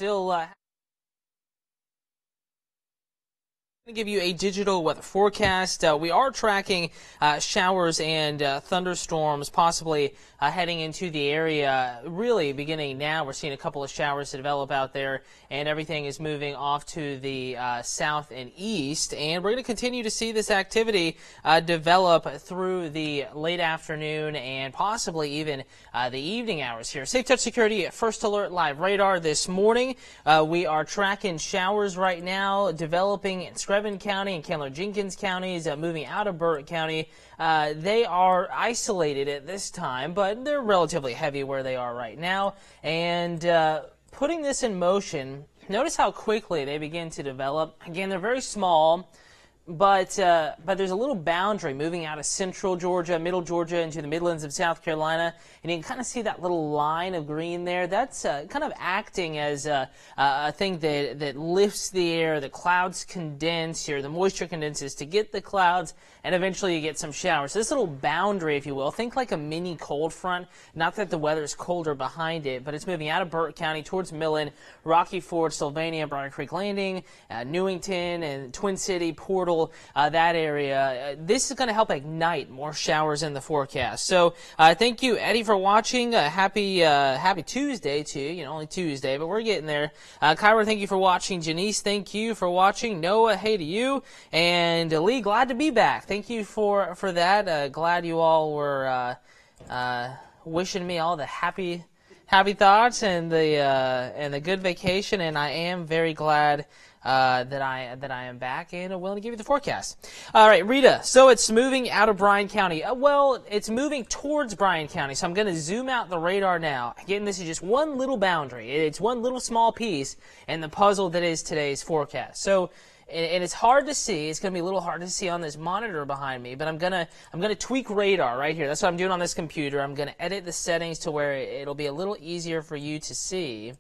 still to give you a digital weather forecast. We are tracking showers and thunderstorms possibly heading into the area really beginning now. We're seeing a couple of showers develop out there, and everything is moving off to the south and east, and we're going to continue to see this activity develop through the late afternoon and possibly even the evening hours here. Safe Touch Security First Alert Live radar this morning. We are tracking showers right now developing in Screven County and Candler-Jenkins counties, moving out of Burt County. They are isolated at this time, but they're relatively heavy where they are right now. And putting this in motion, notice how quickly they begin to develop. Again, they're very small, but there's a little boundary moving out of central Georgia, middle Georgia, into the Midlands of South Carolina, and you can kind of see that little line of green there. That's kind of acting as a thing that lifts the air. The clouds condense here, the moisture condenses to get the clouds, and eventually you get some showers. So this little boundary, if you will, think like a mini cold front. Not that the weather is colder behind it, but it's moving out of Burt County towards Millen, Rocky Ford, Sylvania, Briar Creek Landing, Newington, and Twin City, Portal, that area. This is going to help ignite more showers in the forecast. So thank you, Eddie, for watching. Happy Tuesday to you. Only Tuesday, but we're getting there. Kyra, thank you for watching. Janice, thank you for watching. Noah, hey to you. And Lee, glad to be back. Thank you for that. Glad you all were wishing me all the happy thoughts and the good vacation, and I am very glad that I am back and willing to give you the forecast. All right, Rita. So it's moving out of Bryan County. Well, it's moving towards Bryan County. So I'm going to zoom out the radar now. Again, this is just one little boundary. It's one little small piece in the puzzle that is today's forecast. So, and it's hard to see. It's going to be a little hard to see on this monitor behind me, but I'm gonna tweak radar right here. That's what I'm doing on this computer. I'm going to edit the settings to where it'll be a little easier for you to see,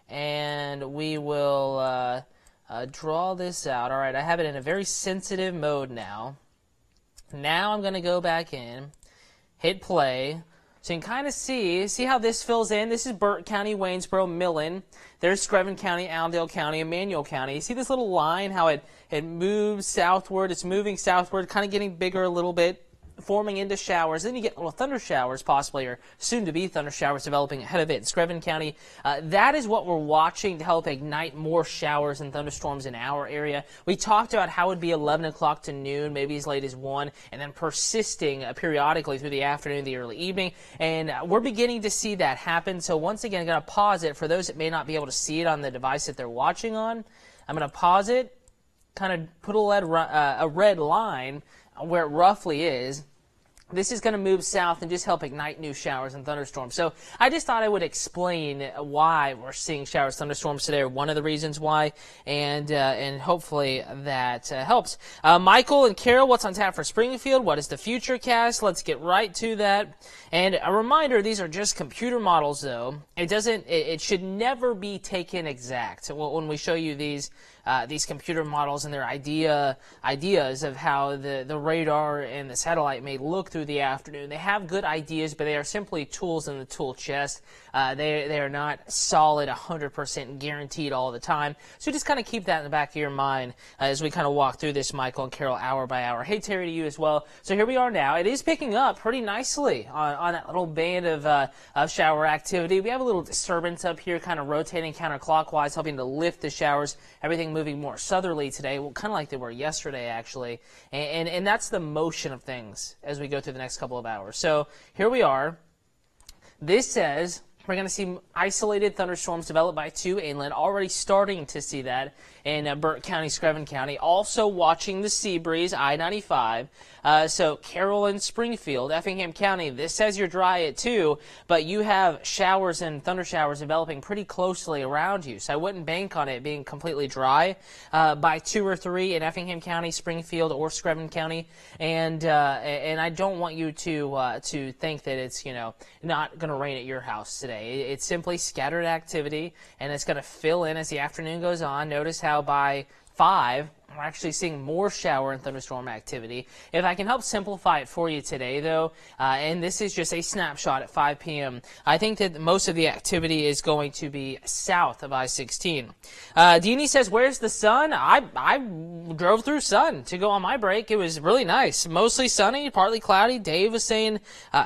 and we will draw this out. All right, I have it in a very sensitive mode now. Now I'm going to go back in, hit play. So you can kind of see how this fills in. This is Burt County, Waynesboro, Millen. There's Screven County, Allendale County, Emmanuel County. You see this little line, how it moves southward. It's moving southward, kind of getting bigger a little bit, forming into showers. Then you get little thunder showers possibly, or soon-to-be thunder showers developing ahead of it in Screven County. That is what we're watching to help ignite more showers and thunderstorms in our area. We talked about how it would be 11 o'clock to noon, maybe as late as 1, and then persisting periodically through the afternoon, the early evening. And we're beginning to see that happen. So once again, I'm going to pause it. For those that may not be able to see it on the device that they're watching on, I'm going to pause it, kind of put a red line where it roughly is. This is going to move south and just help ignite new showers and thunderstorms. So I just thought I would explain why we're seeing showers, thunderstorms today, or one of the reasons why, and hopefully that helps. Michael and Carol, what's on tap for Springfield? What is the future cast? Let's get right to that. And a reminder, these are just computer models, though. It should never be taken exact when we show you these computer models and their ideas of how the radar and the satellite may look through the afternoon. They have good ideas, but they are simply tools in the tool chest. They are not solid, 100% guaranteed all the time. So just kind of keep that in the back of your mind as we kind of walk through this, Michael and Carol, hour by hour. Hey, Terry, to you as well. So here we are now. It is picking up pretty nicely on that little band of shower activity. We have a little disturbance up here, kind of rotating counterclockwise, helping to lift the showers. Everything moving more southerly today, well, kind of like they were yesterday, actually. And that's the motion of things as we go through the next couple of hours. So here we are. This says we're going to see isolated thunderstorms develop by 2 inland. Already starting to see that in Burt County, Screven County. Also watching the sea breeze, I-95. So Carroll and Springfield, Effingham County, this says you're dry at 2, but you have showers and thunder showers developing pretty closely around you. So I wouldn't bank on it being completely dry by 2 or 3 in Effingham County, Springfield, or Screven County. And I don't want you to think that it's not going to rain at your house today. It's simply scattered activity, and it's going to fill in as the afternoon goes on. Notice how by 5, we're actually seeing more shower and thunderstorm activity. If I can help simplify it for you today, though, and this is just a snapshot at 5 p.m., I think that most of the activity is going to be south of I-16. Deanie says, where's the sun? I drove through sun to go on my break. It was really nice. Mostly sunny, partly cloudy. Dave was saying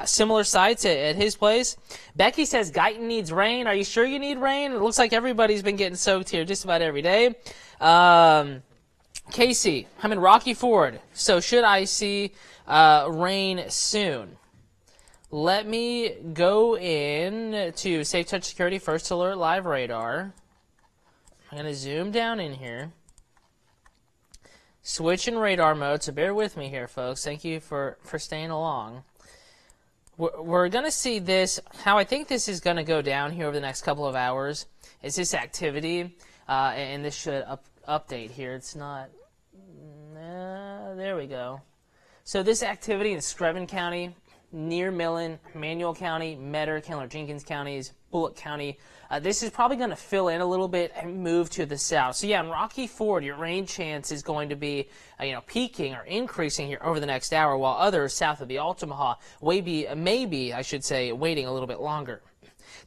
similar sights at his place. Becky says, Guyton needs rain. Are you sure you need rain? It looks like everybody's been getting soaked here just about every day. Casey, I'm in Rocky Ford, so should I see rain soon? Let me go in to Safe Touch Security First Alert Live Radar. I'm going to zoom down in here. Switch in radar mode, so bear with me here, folks. Thank you for staying along. We're going to see this, how I think this is going to go down here over the next couple of hours, is this activity, and this should update here. It's not, there we go. So this activity in Screven County, near Millen, Manuel County, Metter, Kendall-Jenkins counties, Bullock County. This is probably going to fill in a little bit and move to the south. So yeah, in Rocky Ford, your rain chance is going to be, peaking or increasing here over the next hour, while others south of the Altamaha maybe, I should say, waiting a little bit longer.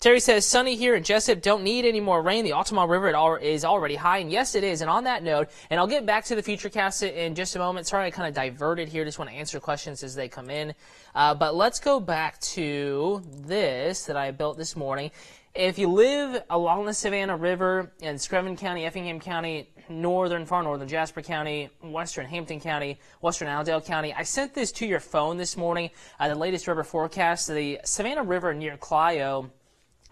Terry says, sunny here in Jessup, don't need any more rain. The Altamaha River is already high, and yes, it is. And on that note, and I'll get back to the Futurecast in just a moment. Sorry, I kind of diverted here. Just want to answer questions as they come in. But let's go back to this that I built this morning. If you live along the Savannah River in Screven County, Effingham County, far northern Jasper County, western Hampton County, western Allendale County, I sent this to your phone this morning, the latest river forecast. The Savannah River near Clio,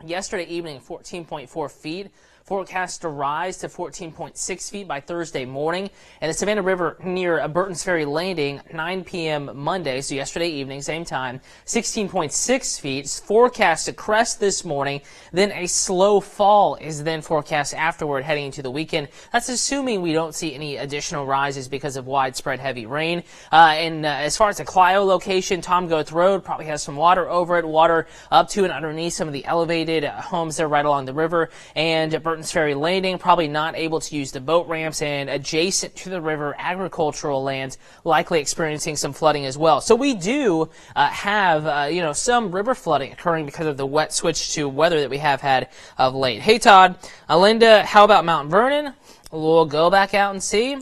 yesterday evening, 14.4 feet. Forecast to rise to 14.6 feet by Thursday morning. And the Savannah River near Burton's Ferry Landing, 9 p.m. Monday, so yesterday evening, same time, 16.6 feet. Forecast to crest this morning. Then a slow fall is then forecast afterward heading into the weekend. That's assuming we don't see any additional rises because of widespread heavy rain. As far as the Clio location, Tom Goeth Road probably has some water over it, water up to and underneath some of the elevated homes there right along the river. And Burton's Ferry Landing, probably not able to use the boat ramps, and adjacent to the river, agricultural lands likely experiencing some flooding as well. So we do have, some river flooding occurring because of the wet switch to weather that we have had of late. Hey, Todd. Linda, how about Mount Vernon? We'll go back out and see.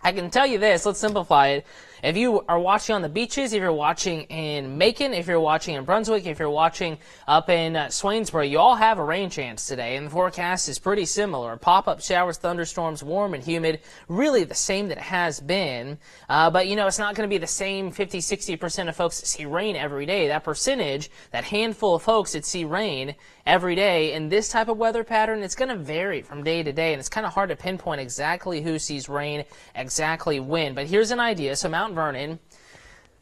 I can tell you this. Let's simplify it. If you are watching on the beaches, if you're watching in Macon, if you're watching in Brunswick, if you're watching up in Swainsboro, you all have a rain chance today, and the forecast is pretty similar. Pop-up showers, thunderstorms, warm and humid, really the same that it has been. But, it's not going to be the same 50-60% of folks that see rain every day. That percentage, that handful of folks that see rain every day in this type of weather pattern, it's going to vary from day to day, and it's kind of hard to pinpoint exactly who sees rain, exactly when. But here's an idea. So Mount Vernon,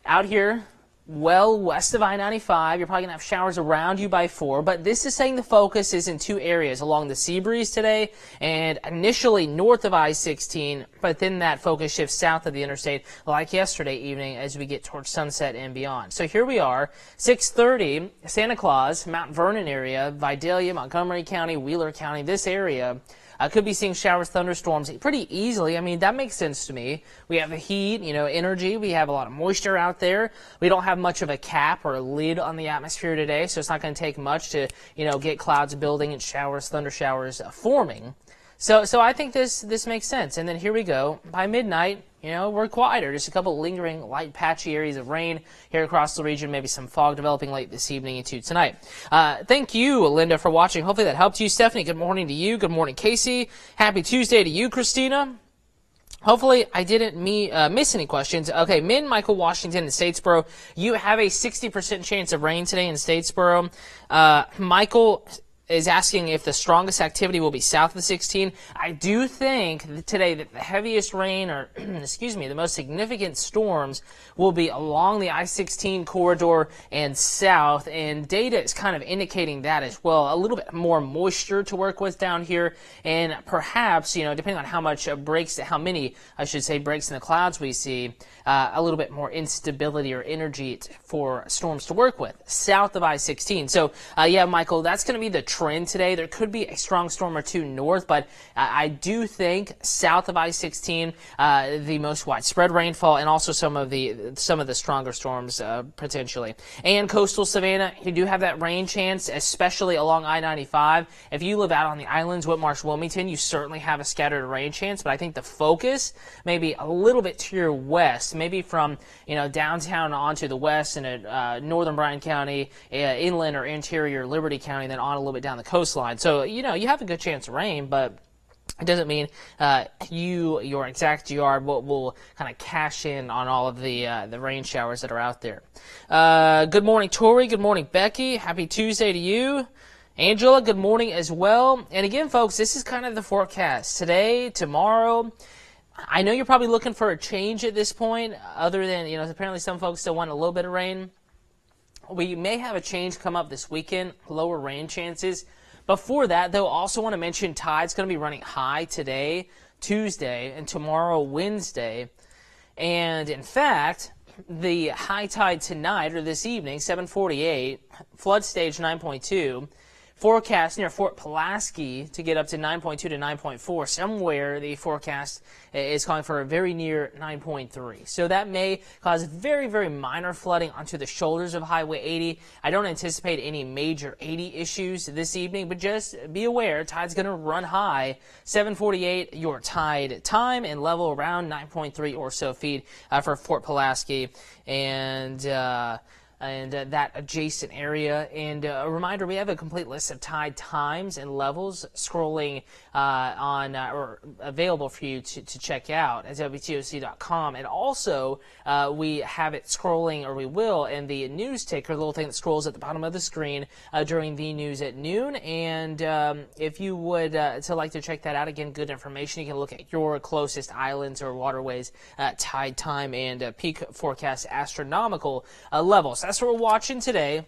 out here, well west of I-95, you're probably going to have showers around you by 4, but this is saying the focus is in two areas, along the Seabreeze today and initially north of I-16, but then that focus shifts south of the interstate like yesterday evening as we get towards sunset and beyond. So here we are, 6:30, Santa Claus, Mount Vernon area, Vidalia, Montgomery County, Wheeler County, this area. Could be seeing showers, thunderstorms pretty easily. I mean, that makes sense to me. We have the heat, energy. We have a lot of moisture out there. We don't have much of a cap or a lid on the atmosphere today, so it's not going to take much to, get clouds building and showers, thunder showers forming. So I think this makes sense. And then here we go. By midnight, we're quieter. Just a couple lingering light patchy areas of rain here across the region. Maybe some fog developing late this evening into tonight. Thank you, Linda, for watching. Hopefully that helped you. Stephanie, good morning to you. Good morning, Casey. Happy Tuesday to you, Christina. Hopefully I didn't miss any questions. Okay, Min, Michael, Washington, and Statesboro. You have a 60% chance of rain today in Statesboro. Michael is asking if the strongest activity will be south of the 16. I do think today that the heaviest rain, or the most significant storms will be along the I-16 corridor and south, and data is kind of indicating that as well. A little bit more moisture to work with down here, and perhaps, depending on how many breaks in the clouds we see, a little bit more instability or energy for storms to work with south of I-16. So, yeah, Michael, that's going to be the trend today. There could be a strong storm or two north, but I do think south of I-16, the most widespread rainfall and also some of the stronger storms potentially. And coastal Savannah, you do have that rain chance, especially along I-95. If you live out on the islands, Whitmarsh, Wilmington, you certainly have a scattered rain chance, but I think the focus may be a little bit to your west, maybe from downtown onto the west and northern Bryan County, inland or interior Liberty County, then on a little bit down the coastline. So you have a good chance of rain, but it doesn't mean your exact yard will kind of cash in on all of the rain showers that are out there. Good morning, Tori. Good morning, Becky. Happy Tuesday to you. Angela, good morning as well. And again, folks, this is kind of the forecast. Today, tomorrow. I know you're probably looking for a change at this point, other than, apparently some folks still want a little bit of rain. We may have a change come up this weekend, lower rain chances. Before that, though, also want to mention tide's going to be running high today, Tuesday, and tomorrow, Wednesday. And in fact, the high tide tonight or this evening, 7:48, flood stage 9.2. Forecast near Fort Pulaski to get up to 9.2 to 9.4. Somewhere the forecast is calling for a very near 9.3. So that may cause very, very minor flooding onto the shoulders of Highway 80. I don't anticipate any major 80 issues this evening, but just be aware, tide's going to run high. 7:48, your tide time and level around 9.3 or so feet for Fort Pulaski and that adjacent area. And a reminder, we have a complete list of tide times and levels scrolling or available for you to check out at WTOC.com. And also, we have it scrolling, or we will, in the news ticker, the little thing that scrolls at the bottom of the screen during the news at noon. And if you would like to check that out, again, good information. You can look at your closest islands or waterways, tide time and peak forecast astronomical levels. That's what we're watching today.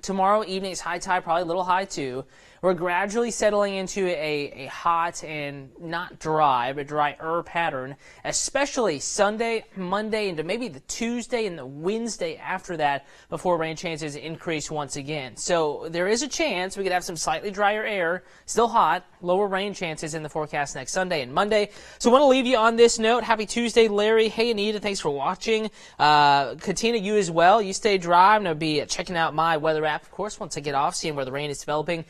Tomorrow evening's high tide, probably a little high too. We're gradually settling into a hot and not dry, but drier pattern, especially Sunday, Monday, into maybe the Tuesday and the Wednesday after that before rain chances increase once again. So there is a chance we could have some slightly drier air, still hot, lower rain chances in the forecast next Sunday and Monday. So I want to leave you on this note. Happy Tuesday, Larry. Hey, Anita, thanks for watching. Katina, you as well. You stay dry. I'm going to be checking out my weather app, of course, once I get off, seeing where the rain is developing.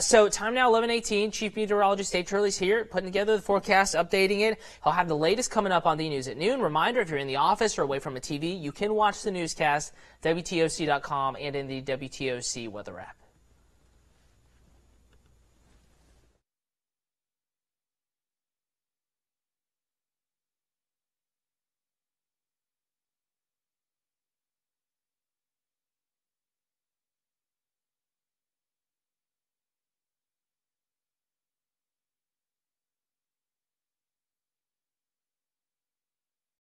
So time now, 11:18. Chief Meteorologist Dave Turley's here, putting together the forecast, updating it. He'll have the latest coming up on the news at noon. Reminder, if you're in the office or away from a TV, you can watch the newscast, WTOC.com, and in the WTOC weather app.